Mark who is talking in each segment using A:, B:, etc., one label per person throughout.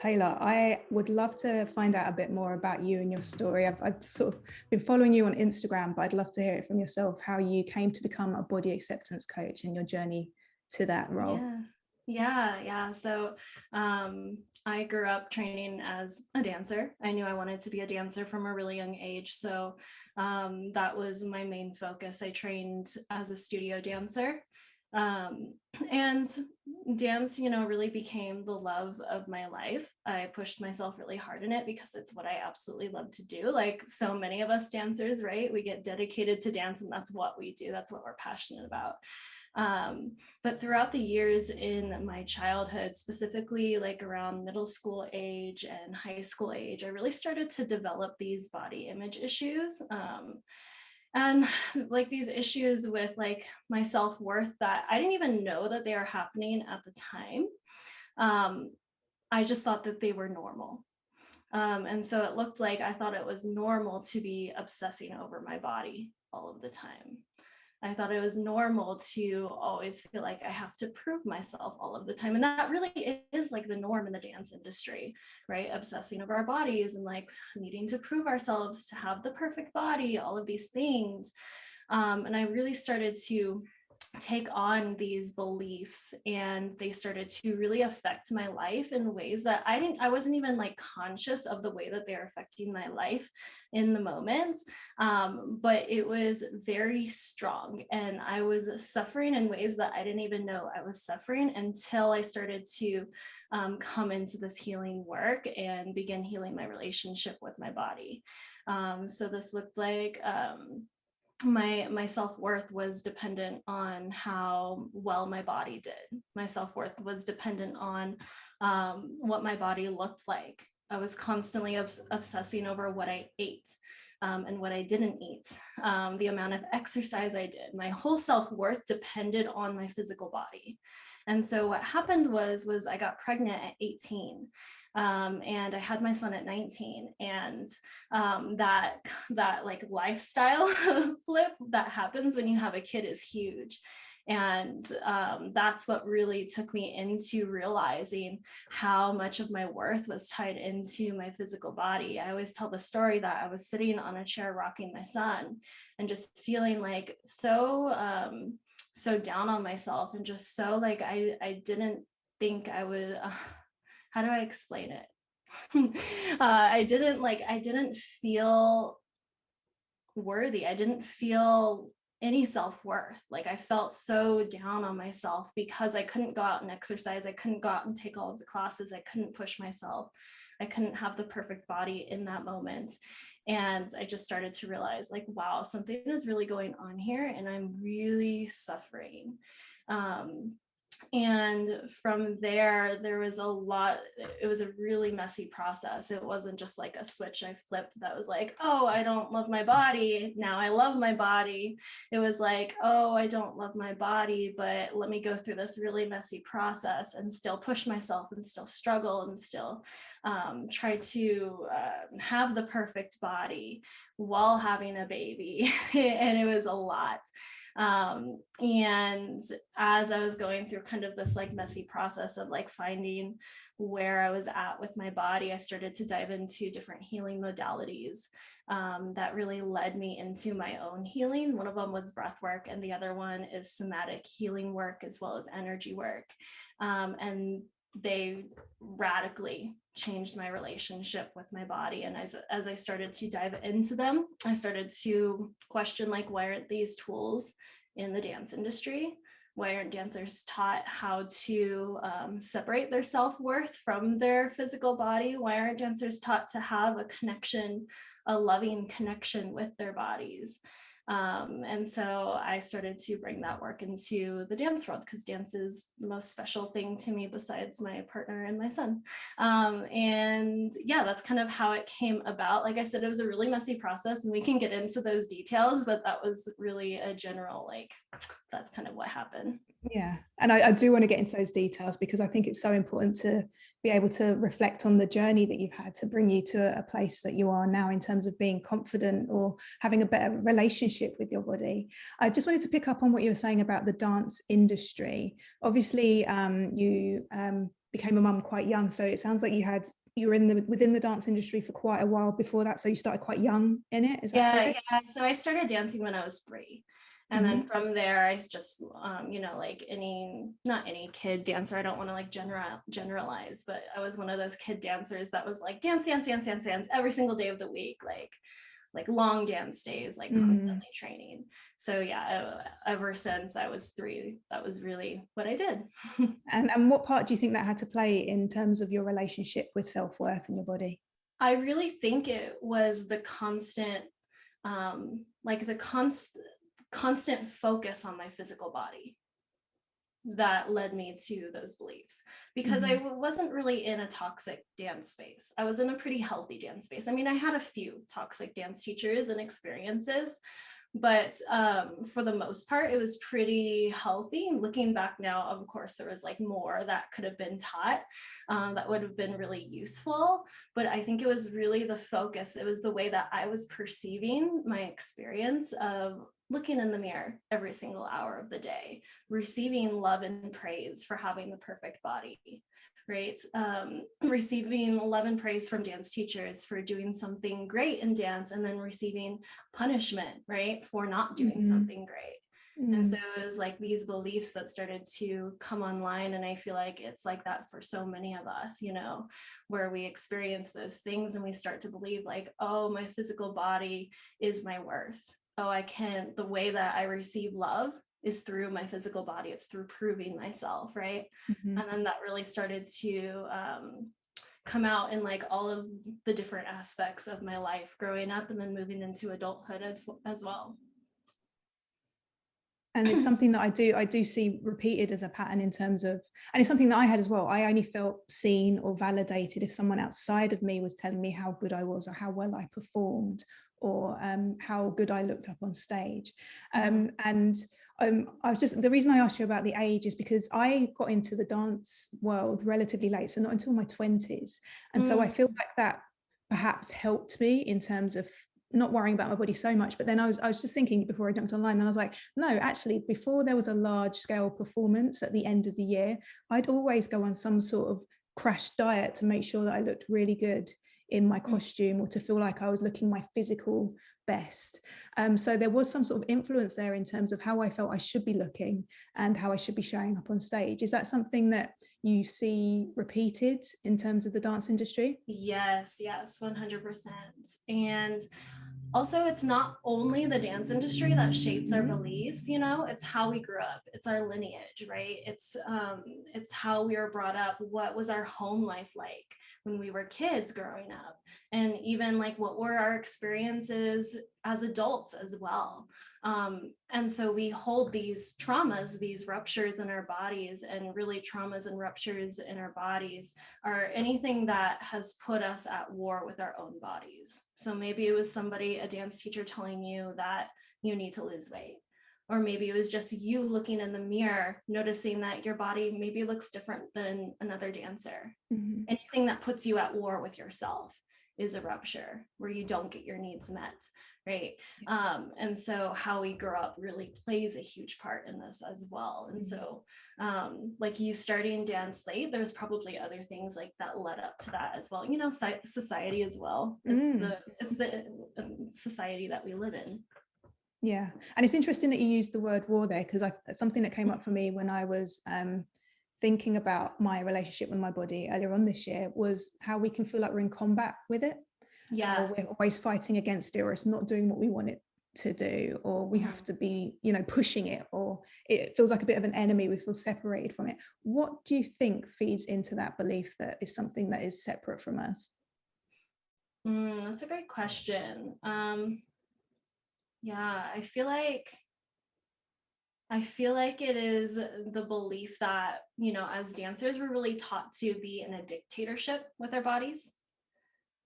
A: Taylor, I would love to find out a bit more about you and your story. I've sort of been following you on Instagram, but I'd love to hear it from yourself, how you came to become a body acceptance coach and your journey to that role.
B: Yeah. So I grew up training as a dancer. I knew I wanted to be a dancer from a really young age. So that was my main focus. I trained as a studio dancer. And dance, really became the love of my life. I pushed myself really hard in it because it's what I absolutely love to do. Like so many of us dancers, right? We get dedicated to dance and that's what we do. That's what we're passionate about. But throughout the years in my childhood, specifically like around middle school age and high school age, I really started to develop these body image issues. And like these issues with like my self-worth that I didn't even know that they were happening at the time. I just thought that they were normal. And so it looked like I thought it was normal to be obsessing over my body all of the time. I thought it was normal to always feel like I have to prove myself all of the time. And that really is like the norm in the dance industry, right? Obsessing over our bodies and like needing to prove ourselves to have the perfect body, all of these things. And I really started to take on these beliefs and they started to really affect my life in ways that I wasn't even like conscious of the way that they're affecting my life in the moment. But it was very strong and I was suffering in ways that I didn't even know I was suffering until I started to come into this healing work and begin healing my relationship with my body. So this looked like my self-worth was dependent on how well my body did. My self-worth was dependent on what my body looked like. I was constantly obsessing over what I ate and what I didn't eat, the amount of exercise I did. My whole self-worth depended on my physical body. And so what happened was I got pregnant at 18. And I had my son at 19, and that like lifestyle flip that happens when you have a kid is huge. And that's what really took me into realizing how much of my worth was tied into my physical body. I always tell the story that I was sitting on a chair rocking my son and just feeling like so down on myself and just so like I didn't think I would how do I explain it? I didn't feel worthy. I didn't feel any self-worth. Like I felt so down on myself because I couldn't go out and exercise. I couldn't go out and take all of the classes. I couldn't push myself. I couldn't have the perfect body in that moment. And I just started to realize like, wow, something is really going on here and I'm really suffering. And from there was a lot. It was a really messy process. It wasn't just like a switch I flipped that was like, oh, I don't love my body, now I love my body. It was like, oh, I don't love my body, but let me go through this really messy process and still push myself and still struggle and still try to have the perfect body while having a baby. And it was a lot. And as I was going through kind of this like messy process of like finding where I was at with my body, I started to dive into different healing modalities that really led me into my own healing. One of them was breath work, and the other one is somatic healing work as well as energy work. And they radically changed my relationship with my body. And as I started to dive into them, I started to question like, why aren't these tools in the dance industry? Why aren't dancers taught how to separate their self-worth from their physical body? Why aren't dancers taught to have a connection, a loving connection with their bodies? And so I started to bring that work into the dance world because dance is the most special thing to me besides my partner and my son. And yeah, that's kind of how it came about. Like I said, it was a really messy process and we can get into those details, but that was really a general, like, that's kind of what happened.
A: Yeah, and I do want to get into those details because I think it's so important to be able to reflect on the journey that you've had to bring you to a place that you are now in terms of being confident or having a better relationship with your body. I just wanted to pick up on what you were saying about the dance industry. Obviously, you became a mum quite young. So it sounds like you were within the dance industry for quite a while before that. So you started quite young in it. Is that correct?
B: Yeah. So I started dancing when I was 3. And then from there, I just, like not any kid dancer. I don't want to like generalize, but I was one of those kid dancers that was like dance, dance, dance, dance, dance every single day of the week, like long dance days, like constantly training. So yeah, ever since I was 3, that was really what I did.
A: And what part do you think that had to play in terms of your relationship with self-worth and your body?
B: I really think it was the constant, constant focus on my physical body that led me to those beliefs, because I wasn't really in a toxic dance space. I was in a pretty healthy dance space. I mean, I had a few toxic dance teachers and experiences, but for the most part, it was pretty healthy. And looking back now, of course, there was like more that could have been taught that would have been really useful. But I think it was really the focus. It was the way that I was perceiving my experience of looking in the mirror every single hour of the day, receiving love and praise for having the perfect body, right? Receiving love and praise from dance teachers for doing something great in dance, and then receiving punishment, right, for not doing something great. And so it was like these beliefs that started to come online. And I feel like it's like that for so many of us, where we experience those things and we start to believe like, oh, my physical body is my worth. Oh, the way that I receive love is through my physical body. It's through proving myself, right? And then that really started to come out in like all of the different aspects of my life growing up and then moving into adulthood as well.
A: And it's something that I do see repeated as a pattern in terms of, and it's something that I had as well. I only felt seen or validated if someone outside of me was telling me how good I was or how well I performed, or how good I looked up on stage. And I was just, the reason I asked you about the age is because I got into the dance world relatively late, so not until my 20s. And so I feel like that perhaps helped me in terms of not worrying about my body so much. But then I was just thinking before I jumped online, and I was like, no, actually, before there was a large scale performance at the end of the year, I'd always go on some sort of crash diet to make sure that I looked really good in my costume, or to feel like I was looking my physical best. So there was some sort of influence there in terms of how I felt I should be looking and how I should be showing up on stage. Is that something that you see repeated in terms of the dance industry?
B: Yes, 100%. And also, it's not only the dance industry that shapes our beliefs, it's how we grew up. It's our lineage, right? It's how we were brought up. What was our home life like when we were kids growing up? And even like what were our experiences as adults as well? And so we hold these traumas, these ruptures in our bodies, and really traumas and ruptures in our bodies are anything that has put us at war with our own bodies. So maybe it was a dance teacher telling you that you need to lose weight. Or maybe it was just you looking in the mirror, noticing that your body maybe looks different than another dancer. Anything that puts you at war with yourself is a rupture where you don't get your needs met, right? And so how we grow up really plays a huge part in this as well. And so like you starting dance late, there's probably other things like that led up to that as well. Society as well. It's the society that we live in.
A: Yeah, and it's interesting that you used the word war there, because something that came up for me when I was thinking about my relationship with my body earlier on this year was how we can feel like we're in combat with it.
B: Yeah,
A: or we're always fighting against it, or it's not doing what we want it to do, or we have to be pushing it, or it feels like a bit of an enemy. We feel separated from it. What do you think feeds into that belief that is something that is separate from us?
B: That's a great question. Yeah, I feel like it is the belief that, as dancers, we're really taught to be in a dictatorship with our bodies,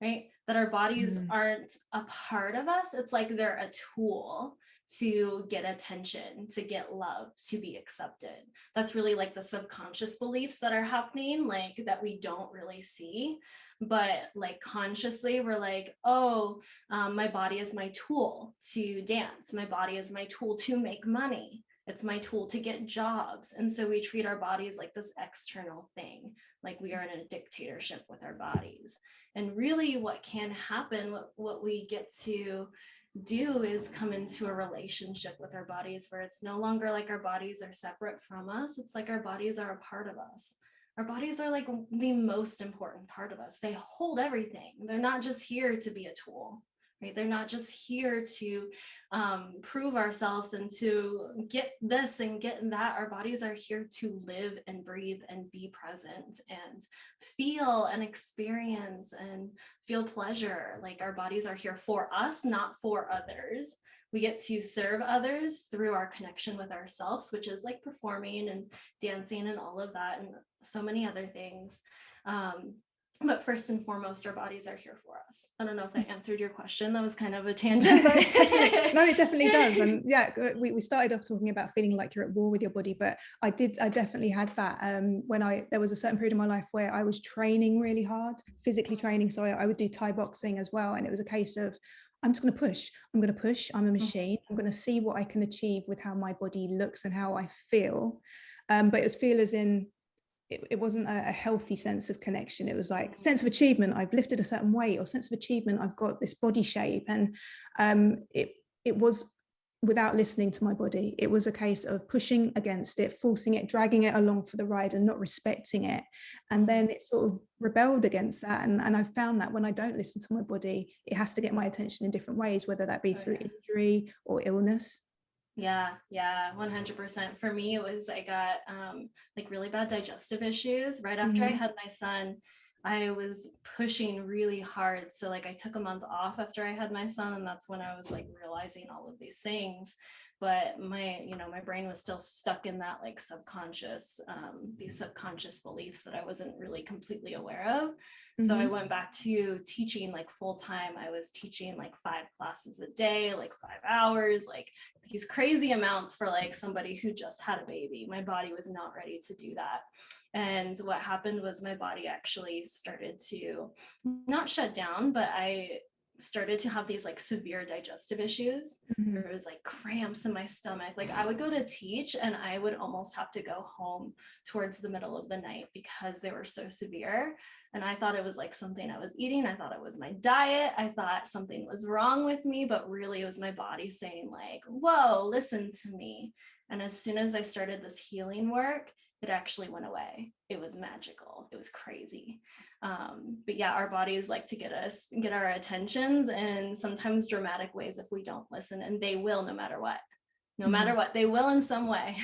B: right? That our bodies aren't a part of us. It's like they're a tool to get attention, to get love, to be accepted. That's really like the subconscious beliefs that are happening, like that we don't really see. But like consciously, we're like, oh, my body is my tool to dance. My body is my tool to make money. It's my tool to get jobs. And so we treat our bodies like this external thing, like we are in a dictatorship with our bodies. And really what can happen, what we get to do is come into a relationship with our bodies where it's no longer like our bodies are separate from us. It's like our bodies are a part of us. Our bodies are like the most important part of us. They hold everything. They're not just here to be a tool, right? They're not just here to prove ourselves and to get this and get that. Our bodies are here to live and breathe and be present and feel and experience and feel pleasure. Like our bodies are here for us, not for others. We get to serve others through our connection with ourselves, which is like performing and dancing and all of that and so many other things. But first and foremost, our bodies are here for us. I don't know if that answered your question. That was kind of a tangent. But
A: no, it definitely does. And yeah, we started off talking about feeling like you're at war with your body, but I definitely had that when there was a certain period of my life where I was training really hard, physically training. So I would do Thai boxing as well. And it was a case of, I'm just going to push. I'm going to push. I'm a machine. I'm going to see what I can achieve with how my body looks and how I feel. But it was feel as in, it wasn't a healthy sense of connection. It was like sense of achievement. I've lifted a certain weight, or sense of achievement. I've got this body shape. And it was without listening to my body. It was a case of pushing against it, forcing it, dragging it along for the ride and not respecting it. And then it sort of rebelled against that. And I found that when I don't listen to my body, it has to get my attention in different ways, whether that be through injury or illness.
B: Yeah, 100%. For me, it was I got like really bad digestive issues right after I had my son. I was pushing really hard. So like I took a month off after I had my son, and that's when I was like realizing all of these things. But my brain was still stuck in that like subconscious, these subconscious beliefs that I wasn't really completely aware of. So I went back to teaching like full time. I was teaching like 5 classes a day, like 5 hours, like these crazy amounts for like somebody who just had a baby. My body was not ready to do that. And what happened was my body actually started to not shut down, but I started to have these like severe digestive issues. There was like cramps in my stomach. Like I would go to teach and I would almost have to go home towards the middle of the night because they were so severe. And I thought it was like something I was eating. I thought it was my diet. I thought something was wrong with me, but really it was my body saying like, whoa, listen to me. And as soon as I started this healing work, it actually went away. It was magical. It was crazy. But yeah, our bodies like to get our attentions in sometimes dramatic ways if we don't listen, and they will no matter what. No matter what, they will in some way.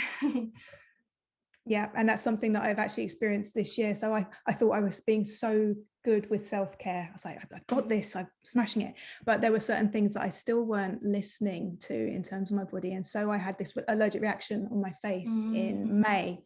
A: Yeah, and that's something that I've actually experienced this year. So I thought I was being so good with self-care. I was like, I've got this, I'm smashing it. But there were certain things that I still weren't listening to in terms of my body. And so I had this allergic reaction on my face in May.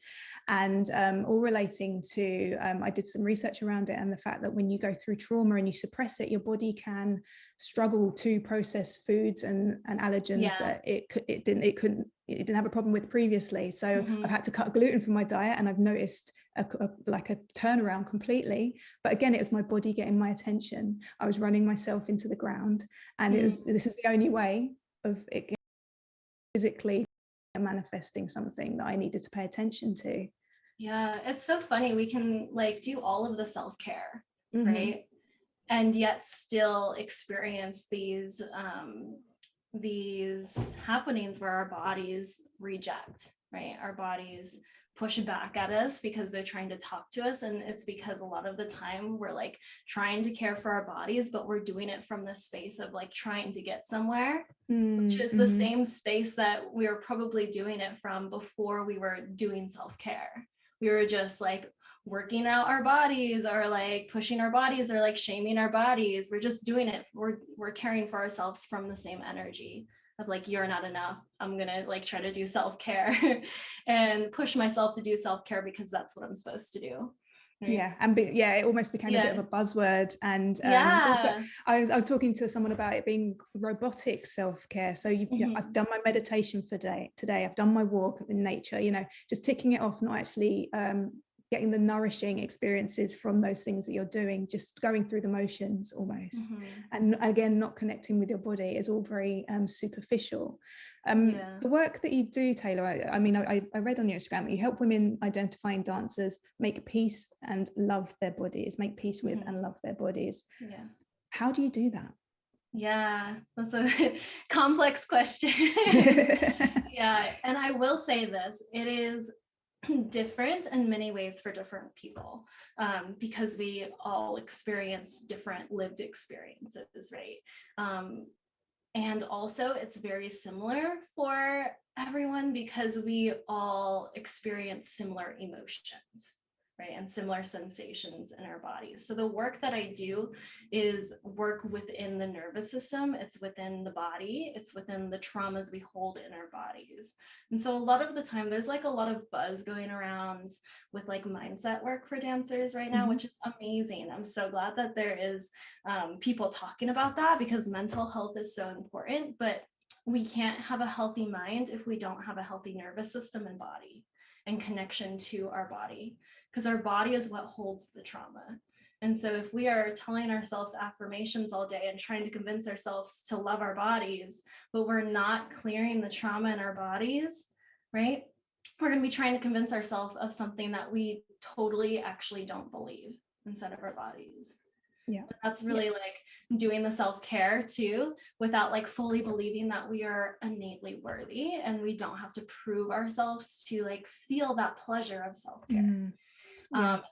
A: And all relating to, I did some research around it and the fact that when you go through trauma and you suppress it, your body can struggle to process foods and allergens that it didn't have a problem with previously. So I've had to cut gluten from my diet, and I've noticed a turnaround completely. But again, it was my body getting my attention. I was running myself into the ground, and this is the only way of it physically manifesting something that I needed to pay attention to.
B: Yeah, it's so funny. We can like do all of the self-care, right? And yet still experience these happenings where our bodies reject, right? Our bodies push back at us because they're trying to talk to us. And it's because a lot of the time we're like trying to care for our bodies, but we're doing it from the space of like trying to get somewhere, which is the same space that we were probably doing it from before we were doing self-care. We were just like working out our bodies or like pushing our bodies or like shaming our bodies. We're just doing it. We're caring for ourselves from the same energy of like, you're not enough. I'm going to like try to do self-care and push myself to do self-care because that's what I'm supposed to do. Right?
A: Yeah. And it almost became a bit of a buzzword. And also I was talking to someone about it being robotic self-care. So I've done my meditation for today. I've done my walk in nature, just ticking it off, not actually getting the nourishing experiences from those things that you're doing, just going through the motions almost. And again, not connecting with your body is all very superficial. The work that you do, Taylor, I mean, I read on your Instagram, you help women identifying dancers make peace and love their bodies, make peace with and love their bodies. How do you do that?
B: Yeah, that's a complex question. Yeah, and I will say this, it is different in many ways for different people, because we all experience different lived experiences, right? And also it's very similar for everyone because we all experience similar emotions, right? And similar sensations in our bodies. So the work that I do is work within the nervous system. It's within the body. It's within the traumas we hold in our bodies. And so a lot of the time there's like a lot of buzz going around with like mindset work for dancers right now, which is amazing. I'm so glad that there is people talking about that, because mental health is so important, but we can't have a healthy mind if we don't have a healthy nervous system and body and connection to our body, because our body is what holds the trauma. And so if we are telling ourselves affirmations all day and trying to convince ourselves to love our bodies, but we're not clearing the trauma in our bodies, right? We're going to be trying to convince ourselves of something that we totally actually don't believe inside of our bodies.
A: Yeah,
B: that's really like doing the self-care too, without like fully believing that we are innately worthy and we don't have to prove ourselves to like feel that pleasure of self-care.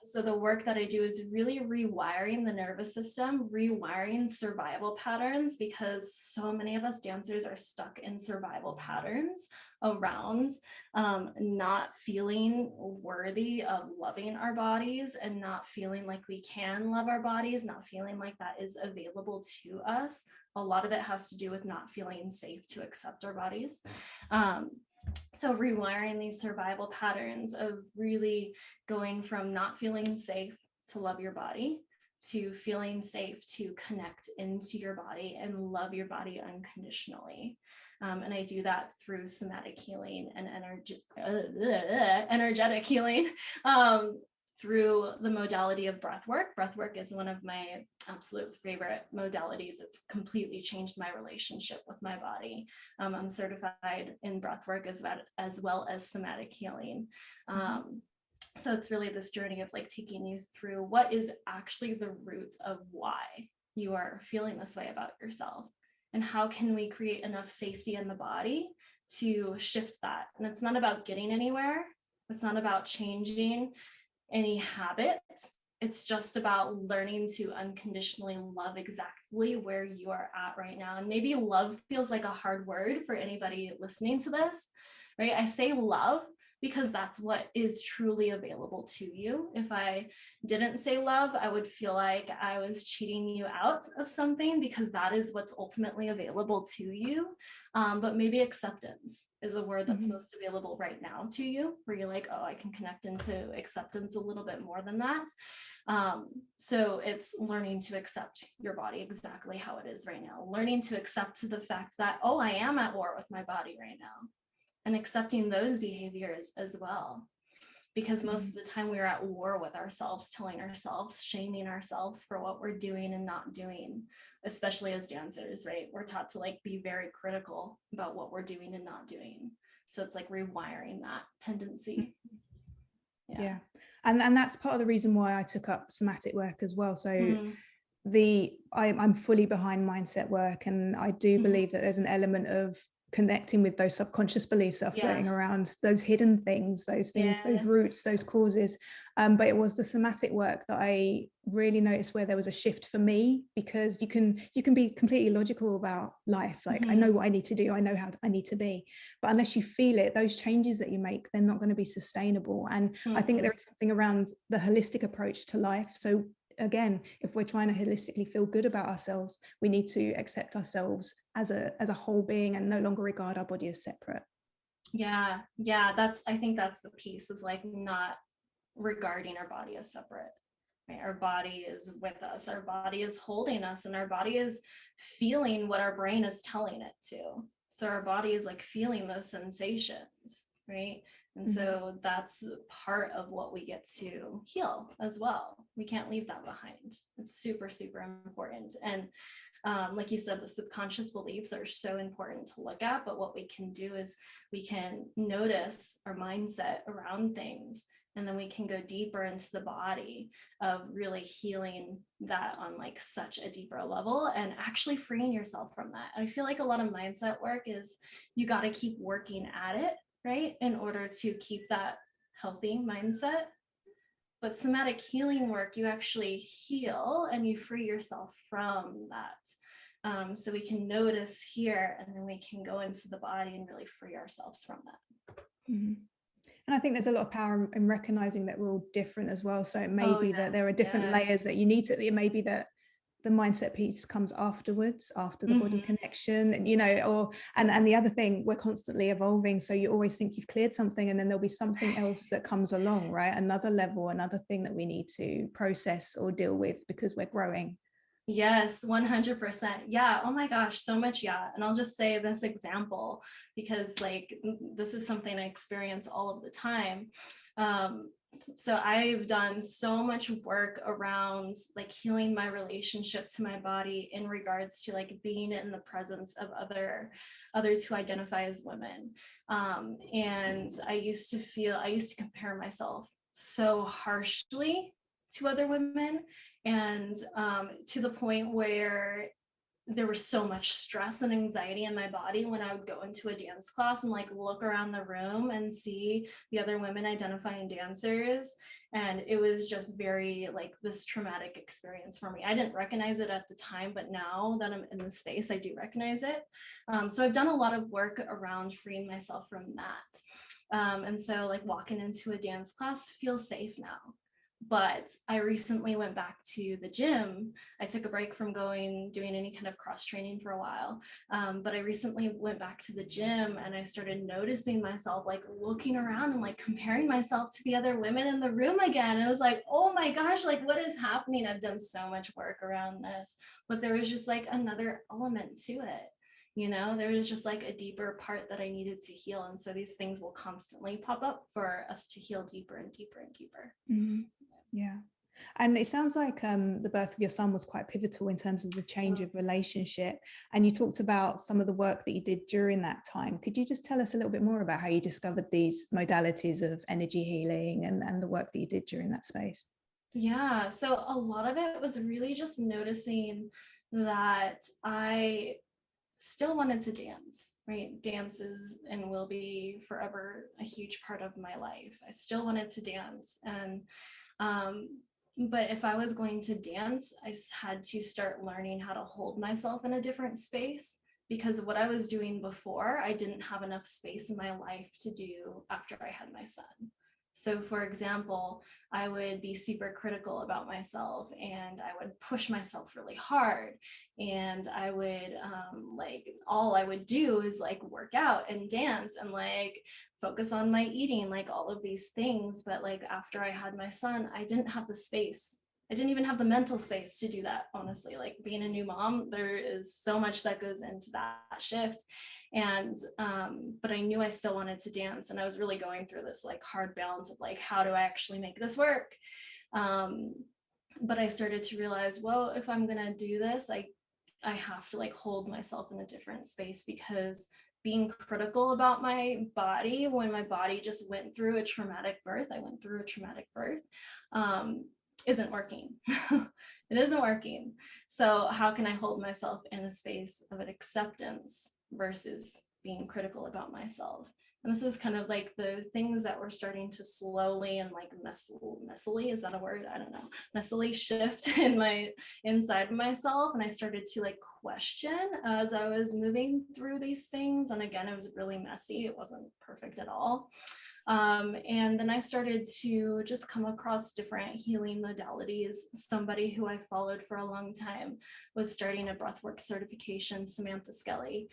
B: So the work that I do is really rewiring the nervous system, rewiring survival patterns, because so many of us dancers are stuck in survival patterns around not feeling worthy of loving our bodies and not feeling like we can love our bodies, not feeling like that is available to us. A lot of it has to do with not feeling safe to accept our bodies. So rewiring these survival patterns of really going from not feeling safe to love your body to feeling safe to connect into your body and love your body unconditionally. And I do that through somatic healing and energetic healing, through the modality of breath work. Breath work is one of my absolute favorite modalities. It's completely changed my relationship with my body. I'm certified in breath work as well as somatic healing. So it's really this journey of like taking you through what is actually the root of why you are feeling this way about yourself, and how can we create enough safety in the body to shift that. And it's not about getting anywhere. It's not about changing any habits. It's just about learning to unconditionally love exactly where you are at right now. And maybe love feels like a hard word for anybody listening to this, right? I say love because that's what is truly available to you. If I didn't say love, I would feel like I was cheating you out of something, because that is what's ultimately available to you. But maybe acceptance is a word that's most available right now to you, where you're like, oh, I can connect into acceptance a little bit more than that. So it's learning to accept your body exactly how it is right now, learning to accept the fact that, oh, I am at war with my body right now, and accepting those behaviors as well. Because most of the time we're at war with ourselves, telling ourselves, shaming ourselves for what we're doing and not doing, especially as dancers, right? We're taught to like be very critical about what we're doing and not doing. So it's like rewiring that tendency.
A: Yeah. And that's part of the reason why I took up somatic work as well. So I'm fully behind mindset work, and I do believe that there's an element of connecting with those subconscious beliefs that are floating around, those hidden things, those roots, those causes. But it was the somatic work that I really noticed where there was a shift for me, because you can be completely logical about life. Like, I know what I need to do, I know how I need to be, but unless you feel it, those changes that you make, they're not going to be sustainable. And I think there is something around the holistic approach to life. So again, if we're trying to holistically feel good about ourselves, we need to accept ourselves as a whole being and no longer regard our body as separate.
B: Yeah, I think that's the piece, is like not regarding our body as separate. Right? Our body is with us, our body is holding us, and our body is feeling what our brain is telling it to. So our body is like feeling those sensations, right? And so that's part of what we get to heal as well. We can't leave that behind. It's super, super important. And like you said, the subconscious beliefs are so important to look at, but what we can do is we can notice our mindset around things, and then we can go deeper into the body of really healing that on like such a deeper level and actually freeing yourself from that. I feel like a lot of mindset work is you got to keep working at it, right, in order to keep that healthy mindset. But somatic healing work, you actually heal and you free yourself from that. So we can notice here, and then we can go into the body and really free ourselves from that.
A: Mm-hmm. And I think there's a lot of power in recognizing that we're all different as well. So it may be that there are different layers that you need to, it may be that the mindset piece comes afterwards, after the body connection, and and the other thing, we're constantly evolving, so you always think you've cleared something, and then there'll be something else that comes along, right? Another level, another thing that we need to process or deal with because we're growing.
B: Yes, 100%. Yeah. Oh my gosh, so much. Yeah. And I'll just say this example because like this is something I experience all of the time. So I've done so much work around like healing my relationship to my body in regards to like being in the presence of others who identify as women. And I used to compare myself so harshly to other women, and to the point where there was so much stress and anxiety in my body when I would go into a dance class and like look around the room and see the other women identifying dancers. And it was just very like this traumatic experience for me. I didn't recognize it at the time, but now that I'm in the space, I do recognize it. So I've done a lot of work around freeing myself from that. And so like walking into a dance class feels safe now. But I recently went back to the gym. I took a break from doing any kind of cross training for a while. But I recently went back to the gym and I started noticing myself like looking around and like comparing myself to the other women in the room again. And it was like, oh my gosh, like what is happening? I've done so much work around this, but there was just like another element to it. There was just like a deeper part that I needed to heal. And so these things will constantly pop up for us to heal deeper and deeper and deeper.
A: Mm-hmm. Yeah. And it sounds like the birth of your son was quite pivotal in terms of the change of relationship. And you talked about some of the work that you did during that time. Could you just tell us a little bit more about how you discovered these modalities of energy healing and the work that you did during that space?
B: Yeah, so a lot of it was really just noticing that I still wanted to dance, right? Dance is and will be forever a huge part of my life. I still wanted to dance. But if I was going to dance, I had to start learning how to hold myself in a different space, because what I was doing before, I didn't have enough space in my life to do after I had my son. So for example, I would be super critical about myself and I would push myself really hard. And I would like, all I would do is like work out and dance and like focus on my eating, like all of these things. But like after I had my son, I didn't have the space. I didn't even have the mental space to do that, honestly. Like being a new mom, there is so much that goes into that shift. And but I knew I still wanted to dance, and I was really going through this like hard balance of like, how do I actually make this work? But I started to realize, well, if I'm gonna do this, I have to like hold myself in a different space, because being critical about my body when my body just went through a traumatic birth, isn't working. It isn't working. So how can I hold myself in a space of an acceptance versus being critical about myself? And this is kind of like the things that we're starting to slowly and like messily, is that a word? I don't know. Messily shift in my inside of myself. And I started to like question as I was moving through these things. And again, it was really messy. It wasn't perfect at all. And then I started to just come across different healing modalities. Somebody who I followed for a long time was starting a breathwork certification, Samantha Skelly.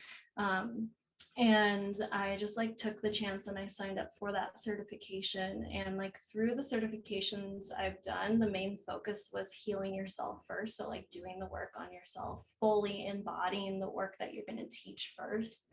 B: And I just like took the chance and I signed up for that certification. And like through the certifications I've done, the main focus was healing yourself first. So like doing the work on yourself, fully embodying the work that you're going to teach first.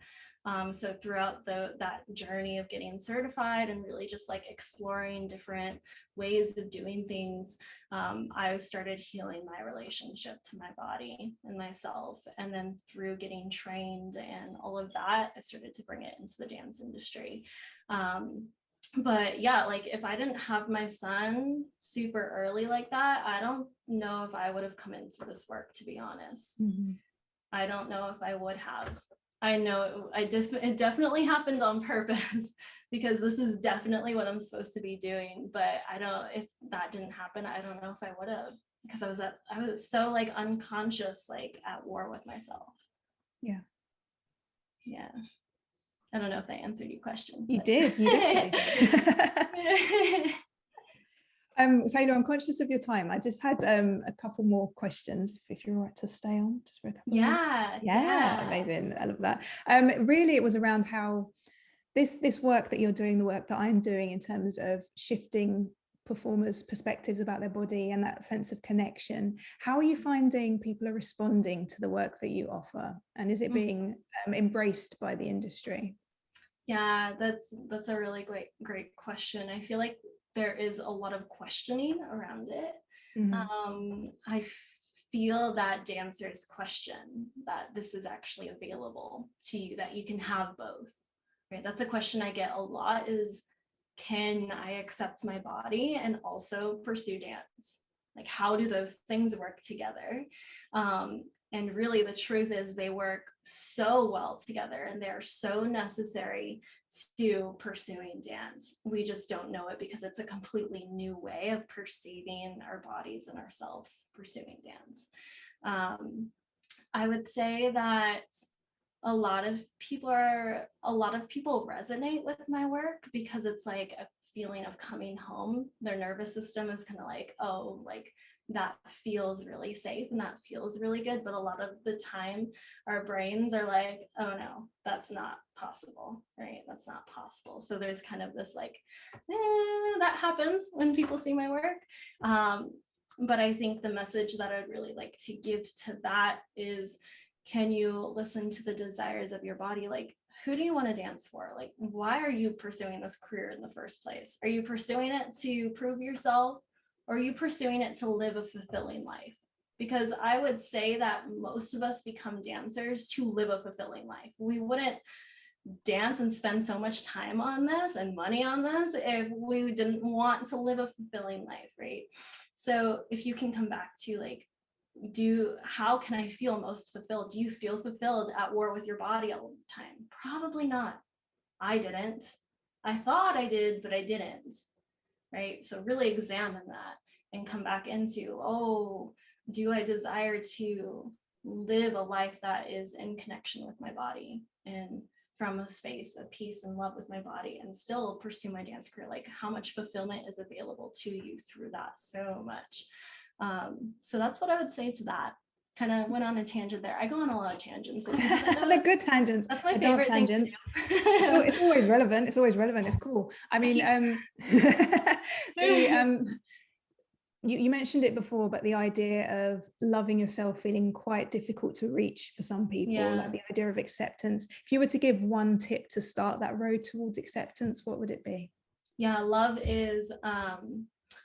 B: So throughout that journey of getting certified and really just like exploring different ways of doing things, I started healing my relationship to my body and myself. And then through getting trained and all of that, I started to bring it into the dance industry. But yeah, like if I didn't have my son super early like that, I don't know if I would have come into this work, to be honest.
A: Mm-hmm.
B: I don't know if I would have. I know it definitely happened on purpose because this is definitely what I'm supposed to be doing. But I don't, if that didn't happen, I don't know if I would have, because I was so like unconscious, like at war with myself.
A: Yeah.
B: Yeah. I don't know if that answered your question.
A: You
B: but...
A: did. You definitely did. Taylor, I'm conscious of your time. I just had a couple more questions, if you're all right to stay on just for a couple
B: Yeah,
A: more. Yeah, amazing. I love that. Really, it was around how this work that you're doing, the work that I'm doing in terms of shifting performers' perspectives about their body and that sense of connection. How are you finding people are responding to the work that you offer? And is it being embraced by the industry?
B: Yeah, that's a really great question. I feel like there is a lot of questioning around it. I feel that dancers question that this is actually available to you, that you can have both, right? That's a question I get a lot is, can I accept my body and also pursue dance? Like, how do those things work together? And really the truth is they work so well together and they're so necessary to pursuing dance. We just don't know it because it's a completely new way of perceiving our bodies and ourselves pursuing dance. I would say that a lot of people resonate with my work because it's like a feeling of coming home. Their nervous system is kind of like, oh, like that feels really safe and that feels really good. But a lot of the time our brains are like, oh no, that's not possible, right? That's not possible. So there's kind of this like, that happens when people see my work. But I think the message that I'd really like to give to that is, can you listen to the desires of your body? Like, who do you want to dance for? Like, why are you pursuing this career in the first place? Are you pursuing it to prove yourself, or are you pursuing it to live a fulfilling life? Because I would say that most of us become dancers to live a fulfilling life. We wouldn't dance and spend so much time on this and money on this if we didn't want to live a fulfilling life, right? So if you can come back to like, how can I feel most fulfilled? Do you feel fulfilled at war with your body all the time? Probably not. I didn't. I thought I did, but I didn't, right? So really examine that and come back into, oh, do I desire to live a life that is in connection with my body and from a space of peace and love with my body, and still pursue my dance career? Like, how much fulfillment is available to you through that? So much. So that's what I would say to that. Kind of went on a tangent there. I go on a lot of tangents.
A: They're good tangents.
B: That's my favorite thing to do.
A: It's always relevant. It's always relevant. It's cool. I mean, you mentioned it before, but the idea of loving yourself feeling quite difficult to reach for some people, like the idea of acceptance. If you were to give one tip to start that road towards acceptance, what would it be?
B: Yeah, love is, I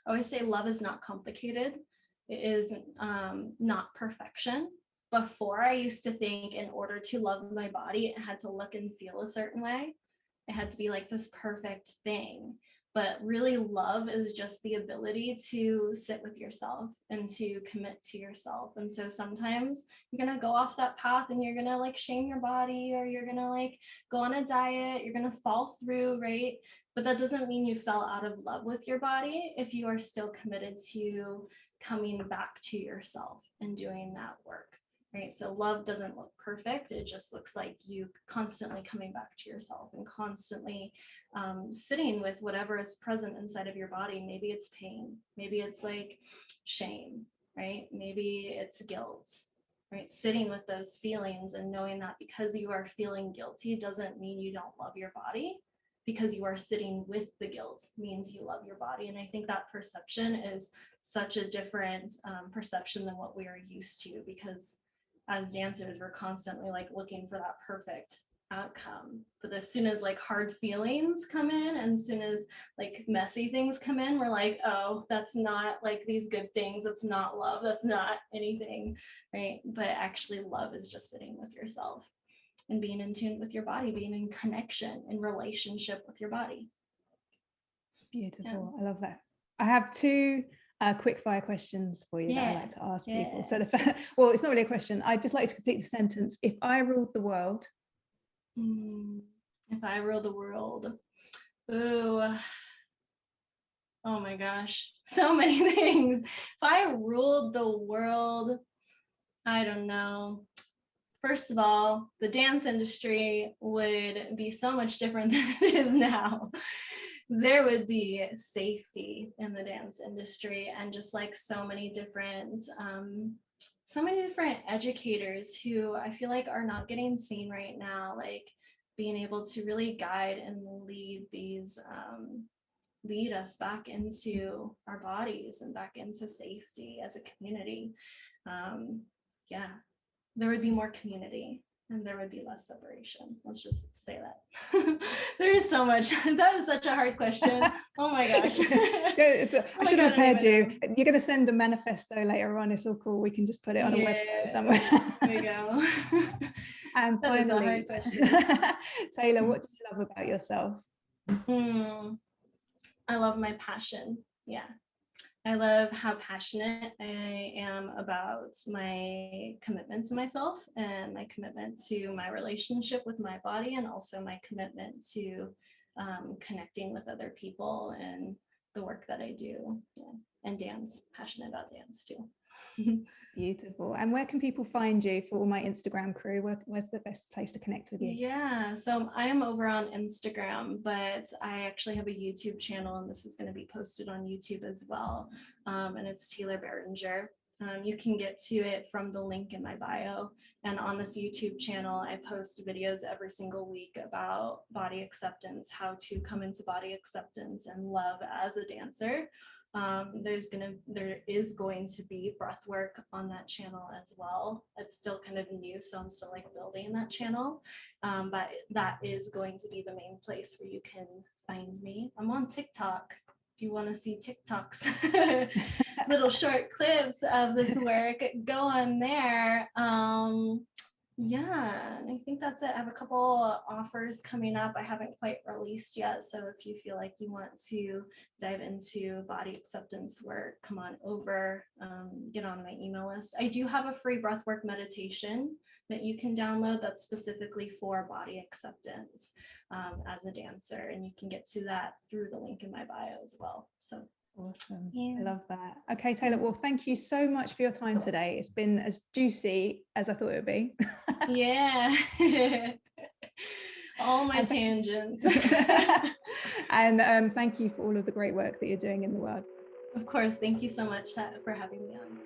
B: always say love is not complicated. It is not perfection. Before, I used to think in order to love my body, it had to look and feel a certain way. It had to be like this perfect thing. But really, love is just the ability to sit with yourself and to commit to yourself. And so sometimes you're going to go off that path and you're going to like shame your body, or you're going to like go on a diet, you're going to fall through, right? But that doesn't mean you fell out of love with your body if you are still committed to coming back to yourself and doing that work. Right. So love doesn't look perfect. It just looks like you constantly coming back to yourself and constantly sitting with whatever is present inside of your body. Maybe it's pain. Maybe it's like shame, right? Maybe it's guilt, right? Sitting with those feelings and knowing that because you are feeling guilty doesn't mean you don't love your body. Because you are sitting with the guilt means you love your body. And I think that perception is such a different perception than what we are used to, because as dancers, we're constantly like looking for that perfect outcome. But as soon as like hard feelings come in, and as soon as like messy things come in, we're like, oh, that's not like these good things. That's not love. That's not anything, right? But actually love is just sitting with yourself and being in tune with your body, being in connection, in relationship with your body.
A: Beautiful. Yeah. I love that. I have two quick fire questions for you that I like to ask people. So well, it's not really a question. I'd just like to complete the sentence. If I ruled the world.
B: If I ruled the world. Ooh. Oh my gosh. So many things. If I ruled the world, I don't know. First of all, the dance industry would be so much different than it is now. There would be safety in the dance industry, and just like so many different educators who I feel like are not getting seen right now, like being able to really guide and lead us back into our bodies and back into safety as a community. There would be more community and there would be less separation. Let's just say that. There is so much. That is such a hard question. Oh my gosh.
A: I should have prepared you. You're going to send a manifesto later on. It's all cool. We can just put it on a website somewhere.
B: There we go.
A: And finally, Taylor, what do you love about yourself?
B: I love my passion. Yeah. I love how passionate I am about my commitment to myself and my commitment to my relationship with my body, and also my commitment to connecting with other people and the work that I do. Yeah. And dance, passionate about dance too.
A: Beautiful. And where can people find you for all my Instagram crew? Where's the best place to connect with you?
B: Yeah, so I am over on Instagram, but I actually have a YouTube channel, and this is going to be posted on YouTube as well. And it's Taylor Behringer. You can get to it from the link in my bio. And on this YouTube channel, I post videos every single week about body acceptance, how to come into body acceptance and love as a dancer. There is going to be breath work on that channel as well. It's still kind of new, so I'm still like building that channel, but that is going to be the main place where you can find me. I'm on TikTok. If you want to see TikToks, little short clips of this work, go on there. Yeah, and I think that's it. I have a couple offers coming up I haven't quite released yet. So if you feel like you want to dive into body acceptance work, come on over, get on my email list. I do have a free breathwork meditation that you can download that's specifically for body acceptance as a dancer. And you can get to that through the link in my bio as well. So
A: awesome. Yeah. I love that. Okay, Taylor, well, thank you so much for your time today. It's been as juicy as I thought it would be.
B: Yeah. All my tangents.
A: And thank you for all of the great work that you're doing in the world.
B: Of course. Thank you so much for having me on.